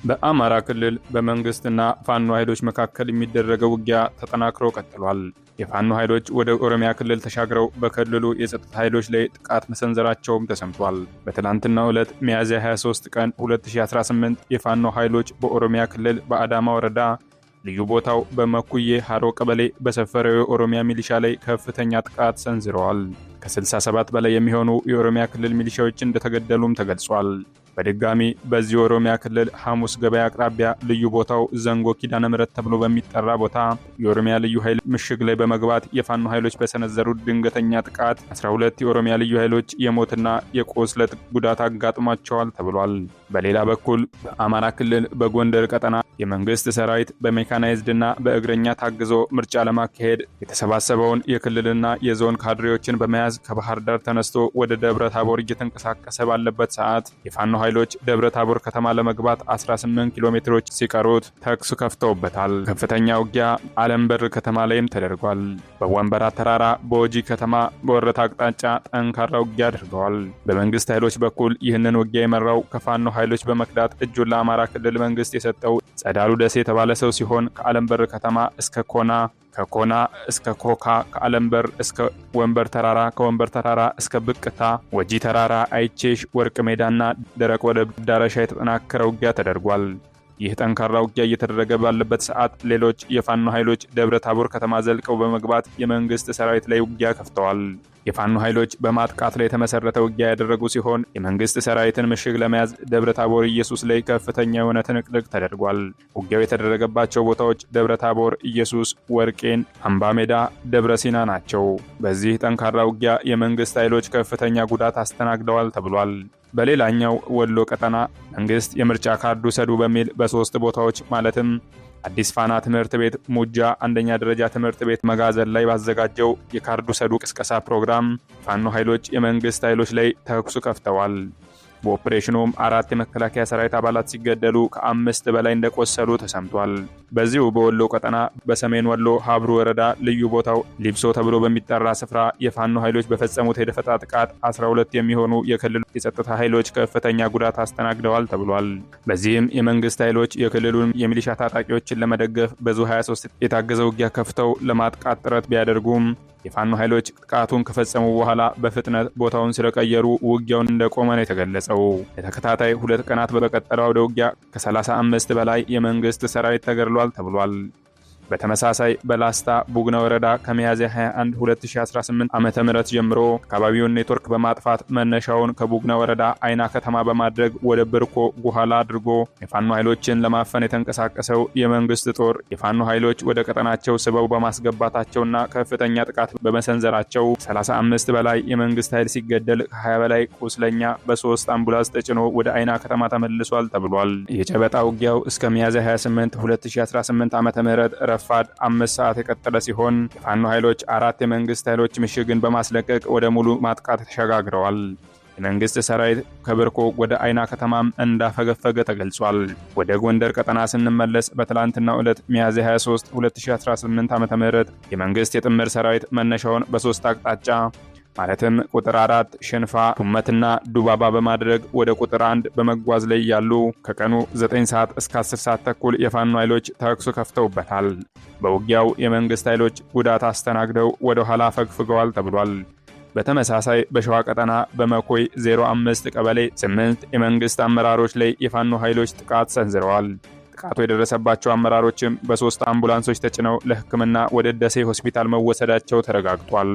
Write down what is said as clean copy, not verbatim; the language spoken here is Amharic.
በአማራ ክልል በመንግስትና ፋኖ ኃይሎች መካከል የሚደረገው ውጊያ ተጠናክሮ ቀጥሏል። የፋኖ ኃይሎች ወደ ኦሮሚያ ክልል ተሻግረው በክልሉ የጸጥታ ኃይሎች ላይ ጥቃት መሰንዘራቸውም ተሰምቷል። በትላንትናው ዕለት ሚያዝያ 23 ቀን 2018 የፋኖ ኃይሎች በኦሮሚያ ክልል በአዳማ ወረዳ ልዩ ቦታው በመኩዬ ሃሮ ቀበሌ በሰፈረው የኦሮሚያ ሚሊሻ ላይ ከፍተኛ ጥቃት ሰንዝረዋል። ከ67 በላይ የሚሆኑ የኦሮሚያ ክልል ሚሊሻዎች እንደተገደሉም ተገልጿል። በድጋሚ በዚህ የኦሮሚያ ክልል ሐሙስ ገበያ አቅራቢያ ልዩ ቦታው ዘንጎ ኪዳነ ምሕረት ተብሎ በሚጠራ ቦታ የኦሮሚያ ልዩ ኃይል ምሽግ ላይ በመግባት የፋኖ ኃይሎች በሰነዘሩት ድንገተኛ ጥቃት 12 የኦሮሚያ ልዩ ኃይሎች የሞትና የቆስለት ጉዳት አጋጥሟቸዋል ተብሏል። በሌላ በኩል በአማራ ክልል በጎንደር ቀጠና የመንግስት ሰራዊት በሜካናይዝድና በእግረኛ ታግዞ ምርጫ ለማካሄድ የተሰባሰበውን የክልልና የዞን ካድሬዎችን በመያዝ ከባህር ዳር ተነስቶ ወደ ደብረ ታቦር እየተንቀሳቀሰ ባለበት ሰዓት የፋኖ ኃይሎች ደብረ ታቦር ከተማ ለመግባት 18 ኪሎ ሜትሮች ሲቀሩት ተኩስ ከፍተውበታል። ከፍተኛ ውጊያ አለምበር ከተማ ላይም ተደርጓል። በወንበራ ተራራ፣ በወጂ ከተማ፣ በወረታ አቅጣጫ ጠንካራ ውጊያ አድርገዋል። በመንግስት ኃይሎች በኩል ይህንን ውጊያ የመራው ከፋኖ ኃይሎች በመክዳት እጁን ለአማራ ክልል መንግስት የሰጠው ጸዳሉ ደሴ የተባለ ሰው ሲሆን ከአለምበር ከተማ እስከ ኮና፣ ከኮና እስከ ኮካ፣ ከአለምበር እስከ ወንበር ተራራ፣ ከወንበር ተራራ እስከ ብቅታ፣ ወጂ ተራራ፣ አይቼሽ፣ ወርቅ ሜዳና ደረቅ ወደብ ዳረሻ የተጠናከረ ውጊያ ተደርጓል። ይህ ጠንካራ ውጊያ እየተደረገ ባለበት ሰዓት ሌሎች የፋኖ ኃይሎች ደብረ ታቦር ከተማ ዘልቀው በመግባት የመንግስት ሰራዊት ላይ ውጊያ ከፍተዋል። የፋኖ ኃይሎች በማጥቃት ላይ የተመሰረተ ውጊያ ያደረጉ ሲሆን የመንግስት ሰራዊትን ምሽግ ለመያዝ ደብረ ታቦር ኢየሱስ ላይ ከፍተኛ የሆነ ትንቅንቅ ተደርጓል። ውጊያው የተደረገባቸው ቦታዎች ደብረ ታቦር ኢየሱስ፣ ወርቄን፣ አምባ ሜዳ፣ ደብረ ሲና ናቸው። በዚህ ጠንካራ ውጊያ የመንግስት ኃይሎች ከፍተኛ ጉዳት አስተናግደዋል ተብሏል። በሌላኛው ወሎ ቀጠና መንግስት የምርጫ ካርድ ውሰዱ በሚል በ3 ቦታዎች ማለትም አዲስ ፋና ትምህርት ቤት፣ ሙጃ አንደኛ ደረጃ ትምህርት ቤት መጋዘን ላይ ባዘጋጀው የካርድ ውሰዱ ቅስቀሳ ፕሮግራም ፋኖ ኃይሎች የመንግስት ኃይሎች ላይ ተኩስ ከፍተዋል። በኦፕሬሽኑም 4 የመከላከያ ሰራዊት አባላት ሲገደሉ ከ5 በላይ እንደቆሰሉ ተሰምቷል። በዚሁ በወሎ ቀጠና በሰሜን ወሎ ሀብሩ ወረዳ ልዩ ቦታው ሊብሶ ተብሎ በሚጠራ ስፍራ የፋኖ ኃይሎች በፈጸሙት የደፈጣ ጥቃት 12 የሚሆኑ የክልሉ የጸጥታ ኃይሎች ከፍተኛ ጉዳት አስተናግደዋል ተብሏል። በዚህም የመንግስት ኃይሎች የክልሉን የሚሊሻ ታጣቂዎችን ለመደገፍ በዙ 23 የታገዘ ውጊያ ከፍተው ለማጥቃት ጥረት ቢያደርጉም የፋኖ ኃይሎች ጥቃቱን ከፈጸሙ በኋላ በፍጥነት ቦታውን ስለቀየሩ ውጊያውን እንደቆመ ነው የተገለጸው። ለተከታታይ 2 ቀናት በቀጠለው አውደ ውጊያ ከ35 በላይ የመንግስት ሰራዊት ተገድሏል ተብሏል። በተመሳሳይ በላስታ ቡግና ወረዳ ከሚያዝያ 21 2018 ዓ.ም ጀምሮ አካባቢውን ኔትወርክ በማጥፋት መነሻውን ከቡግና ወረዳ አይና ከተማ በማድረግ ወደ ብርኮ ጉሃላ አድርጎ የፋኖ ኃይሎችን ለማፈን የተንቀሳቀሰው የመንግስት ጦር የፋኖ ኃይሎች ወደ ቀጠናቸው ስበው በማስገባታቸውና ከፍተኛ ጥቃት በመሰንዘራቸው 35 በላይ የመንግስት ኃይል ሲገደል ከ20 በላይ ቁስለኛ በ3 አምቡላንስ ተጭኖ ወደ አይና ከተማ ተመልሷል ተብሏል። የጨበጣ ውጊያው እስከ ሚያዝያ 28 2018 ዓ.ም ረፋድ 5 ሰዓት የቀጠለ ሲሆን የፋኖ ኃይሎች 4 የመንግስት ኃይሎች ምሽግን በማስለቀቅ ወደ ሙሉ ማጥቃት ተሸጋግረዋል። የመንግስት ሰራዊት ከብርኮ ወደ አይና ከተማም እንዳፈገፈገ ተገልጿል። ወደ ጎንደር ቀጠና ስንመለስ በትላንትናው ዕለት ሚያዝያ 23 2018 ዓ.ም የመንግስት የጥምር ሰራዊት መነሻውን በ3 አቅጣጫ ማለትም ቁጥር 4 ሽንፋ፣ ቱመትና ዱባባ በማድረግ ወደ ቁጥር 1 በመጓዝ ላይ ያሉ ከቀኑ 9 ሰዓት እስከ 10 ሰዓት ተኩል የፋኖ ኃይሎች ተኩስ ከፍተውበታል። በውጊያው የመንግስት ኃይሎች ጉዳት አስተናግደው ወደ ኋላ ፈግፍገዋል ተብሏል። በተመሳሳይ በሸዋ ቀጠና በመኮይ 05 ቀበሌ 8 የመንግስት አመራሮች ላይ የፋኖ ኃይሎች ጥቃት ሰንዝረዋል። ጥቃቱ የደረሰባቸው አመራሮችም በ3 አምቡላንሶች ተጭነው ለሕክምና ወደ ደሴ ሆስፒታል መወሰዳቸው ተረጋግጧል።